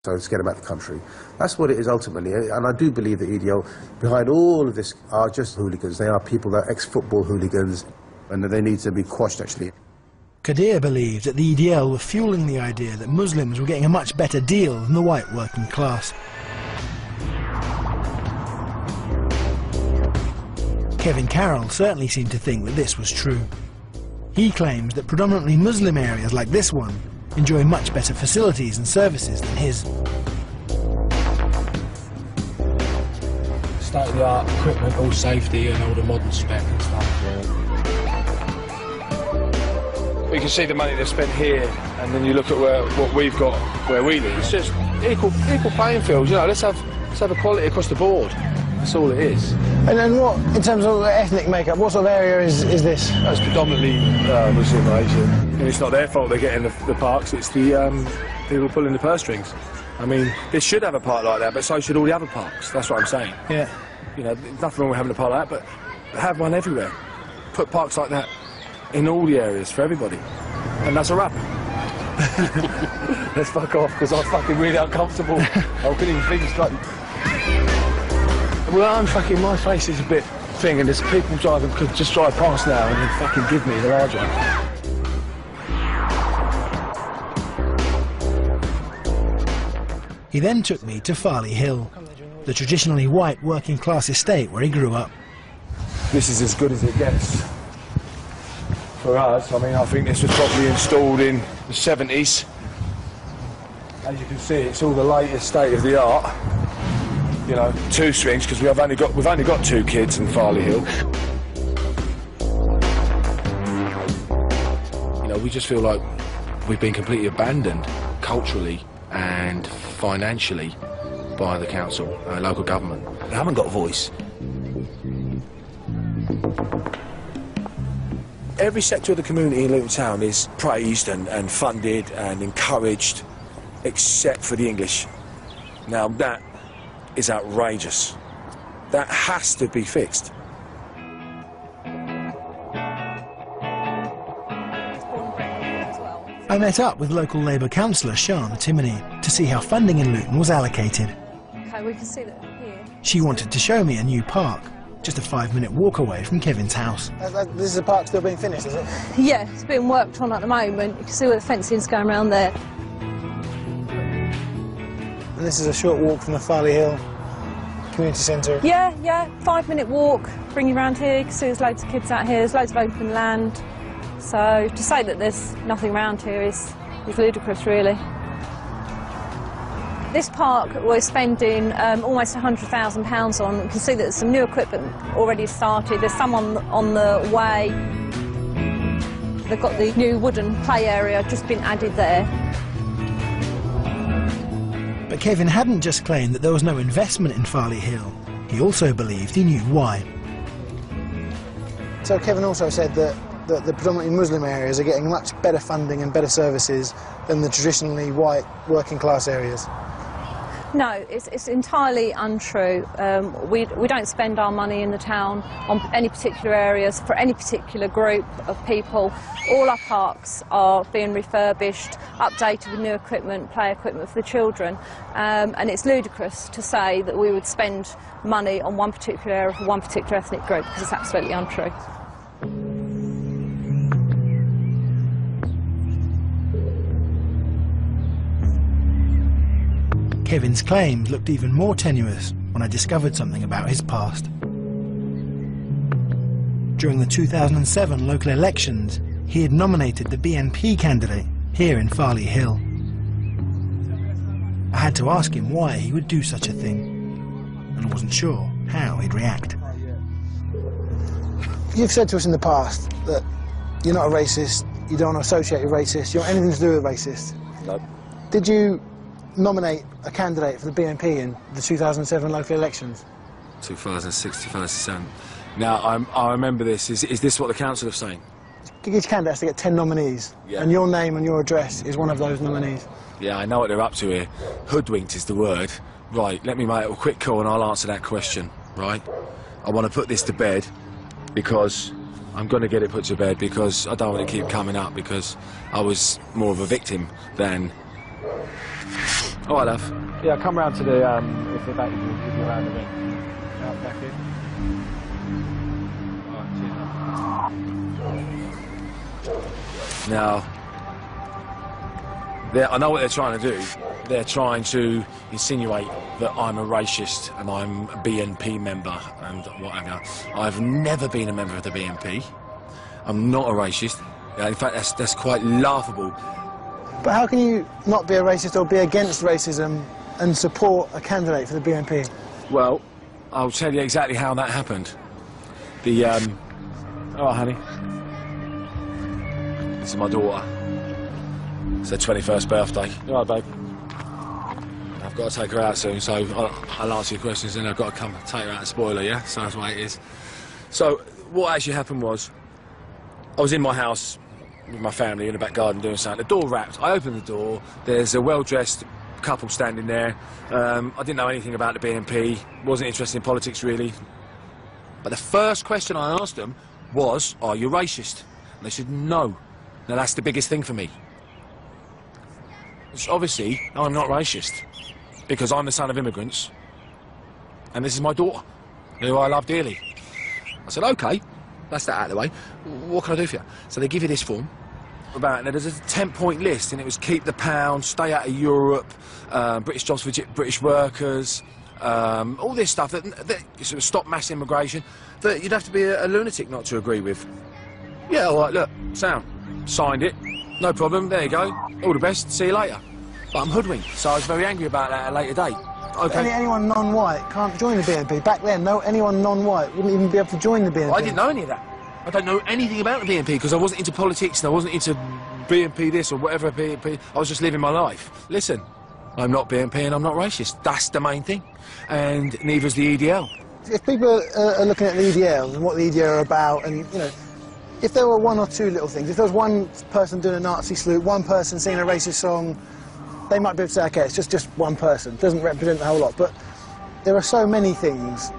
So let's get about the country. That's what it is ultimately. And I do believe that EDL, behind all of this, are just hooligans. They are people that are ex-football hooligans, and that they need to be quashed, actually. Kadir believed that the EDL were fueling the idea that Muslims were getting a much better deal than the white working class. Kevin Carroll certainly seemed to think that this was true. He claims that predominantly Muslim areas like this one enjoy much better facilities and services than his. State-of-the-art equipment, all safety and all the modern spec and stuff. We can see the money they've spent here, and then you look at what we've got where we live. It's just equal playing fields. You know, let's have equality across the board. That's all it is. And then what, in terms of ethnic makeup, what sort of area is this? It's predominantly Muslim and Asian. And it's not their fault they're getting the parks, it's the people pulling the purse strings. I mean, this should have a park like that, but so should all the other parks. That's what I'm saying. Yeah. You know, there's nothing wrong with having a park like that, but have one everywhere. Put parks like that in all the areas for everybody. And that's a wrap. Let's fuck off, because I'm fucking really uncomfortable. I couldn't even think straight. Well, my face is a bit thing, and there's people driving, could just drive past now and then fucking give me the large one. He then took me to Farley Hill, the traditionally white working class estate where he grew up. This is as good as it gets for us. I mean, I think this was probably installed in the 70s. As you can see, it's all the latest state of the art. You know, 2 swings, because we've only got 2 kids in Farley Hill. You know, we just feel like we've been completely abandoned culturally and financially by the council, local government. They haven't got a voice. Every sector of the community in Luton Town is praised and funded and encouraged, except for the English. Now that is outrageous. That has to be fixed. I met up with local Labour councillor Sian Timoney to see how funding in Luton was allocated. Okay, we can see that here. She wanted to show me a new park, just a 5-minute walk away from Kevin's house. This is a park still being finished, is it? Yeah, it's being worked on at the moment. You can see where the fencing's going around there. And this is a short walk from the Farley Hill Community Centre. Yeah, 5-minute walk, bring you around here. You can see there's loads of kids out here, there's loads of open land. So to say that there's nothing around here is ludicrous, really. This park we're spending almost £100,000 on. You can see that there's some new equipment already started. There's some on the way. They've got the new wooden play area just been added there. But Kevin hadn't just claimed that there was no investment in Farley Hill. He also believed he knew why. So Kevin also said that the predominantly Muslim areas are getting much better funding and better services than the traditionally white working class areas. No, it's entirely untrue. We don't spend our money in the town on any particular areas for any particular group of people. All our parks are being refurbished, updated with new equipment, play equipment for the children, and it's ludicrous to say that we would spend money on one particular area for one particular ethnic group, because it's absolutely untrue. Kevin's claims looked even more tenuous when I discovered something about his past. During the 2007 local elections, he had nominated the BNP candidate here in Farley Hill. I had to ask him why he would do such a thing, and I wasn't sure how he'd react. You've said to us in the past that you're not a racist, you don't want to associate with racists, you don't want anything to do with racists. No. Did you nominate a candidate for the BNP in the 2007 local elections? 2006, 2007. Now, I remember this. Is this what the council are saying? Each candidate has to get 10 nominees, and your name and your address is one of those nominees. Yeah, I know what they're up to here. Hoodwinked is the word. Right, let me make a quick call and I'll answer that question, right? I want to put this to bed because I'm going to get it put to bed, because I don't want to keep coming up, because I was more of a victim than All right, love. Yeah, come round to the, if they're back, we'll give you a round of it. Out back in. Now, I know what they're trying to do. They're trying to insinuate that I'm a racist and I'm a BNP member and whatever. I've never been a member of the BNP. I'm not a racist. In fact, that's quite laughable. But how can you not be a racist or be against racism and support a candidate for the BNP? Well, I'll tell you exactly how that happened. Oh, honey. This is my daughter. It's her 21st birthday. All right, babe. I've got to take her out soon, so I'll answer your questions, and I've got to come take her out and spoil her, yeah? So that's the way it is. So, what actually happened was, I was in my house with my family in the back garden doing something. The door rapped. I opened the door. There's a well-dressed couple standing there. I didn't know anything about the BNP. Wasn't interested in politics, really. But the first question I asked them was, are you racist? And they said, no. Now, that's the biggest thing for me. It's obviously, I'm not racist, because I'm the son of immigrants, and this is my daughter, who I love dearly. I said, OK, that's that out of the way. What can I do for you? So they give you this form. And there's a 10-point list, and it was keep the pound, stay out of Europe, British jobs for British workers, all this stuff that sort of stop mass immigration, that you'd have to be a lunatic not to agree with. Yeah, all right, look, sound. Signed it, no problem, there you go, all the best, see you later. But I'm hoodwinked, so I was very angry about that at a later date. Okay. Anyone non-white can't join the BNP. Back then, anyone non-white wouldn't even be able to join the BNP. Well, I didn't know any of that. I don't know anything about the BNP because I wasn't into politics and I wasn't into BNP this or whatever BNP. I was just living my life. Listen, I'm not BNP and I'm not racist. That's the main thing. And neither's the EDL. If people are looking at the EDL and what the EDL are about, and, you know, if there were one or two little things, if there was one person doing a Nazi salute, one person singing a racist song, they might be able to say, OK, it's just one person. It doesn't represent the whole lot. But there are so many things,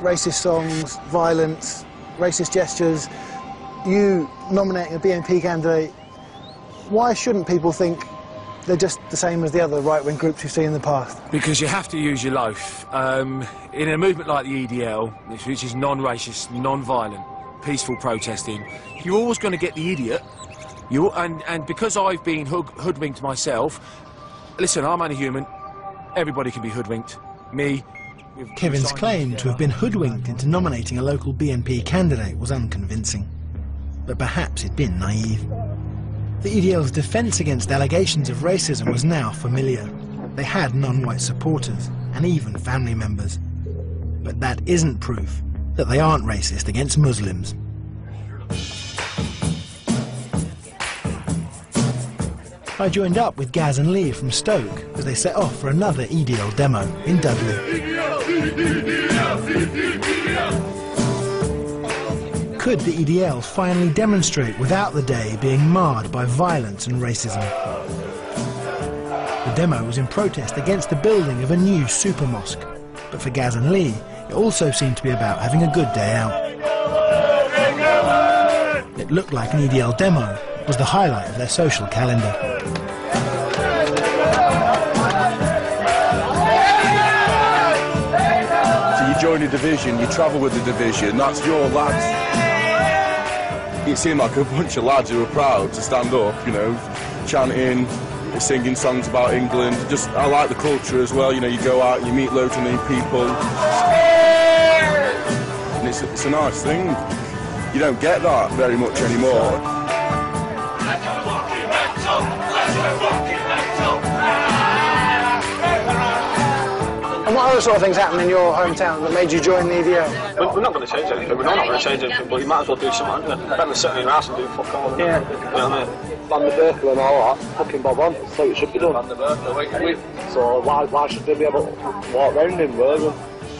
racist songs, violence, racist gestures, you nominating a BNP candidate, why shouldn't people think they're just the same as the other right-wing groups you've seen in the past? Because you have to use your life. In a movement like the EDL, which is non-racist, non-violent, peaceful protesting, you're always going to get the idiot. And because I've been hoodwinked myself, listen, I'm only human, everybody can be hoodwinked. Me. Kevin's claim to have been hoodwinked into nominating a local BNP candidate was unconvincing, but perhaps he'd been naive. The EDL's defence against allegations of racism was now familiar. They had non-white supporters, and even family members. But that isn't proof that they aren't racist against Muslims. I joined up with Gaz and Lee from Stoke as they set off for another EDL demo in Dudley. Could the EDL finally demonstrate without the day being marred by violence and racism? The demo was in protest against the building of a new super mosque, but for Gaz and Lee, it also seemed to be about having a good day out. It looked like an EDL demo was the highlight of their social calendar. So you join a division, you travel with the division, that's your lads. It seemed like a bunch of lads who were proud to stand up, you know, chanting, singing songs about England. Just, I like the culture as well, you know, you go out, you meet loads of new people. And it's a nice thing. You don't get that very much anymore. And what other sort of things happened in your hometown that made you join the EDL? We're not going to change anything. We're not going to change anything, but you might as well do something, aren't you? Better than sitting in your house and doing fuck all. Yeah. You know what I mean? Van der Berkel and all that, fucking bob on, so it should be done. Van der Berkel, so why should they be able to walk round in Birmingham?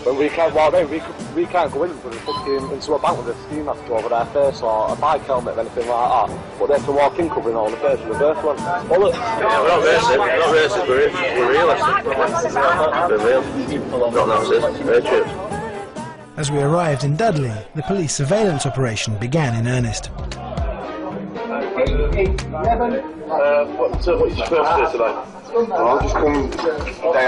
When we can't walk round, we can't go into a bank with a steam mask over their face or a bike helmet or anything like that, but they can walk in covering all the face with a birth one. Well, yeah, we're not racist, we're realistic. We're real, not Nazis, very true. As we arrived in Dudley, the police surveillance operation began in earnest. What's your first day today? Well, just come day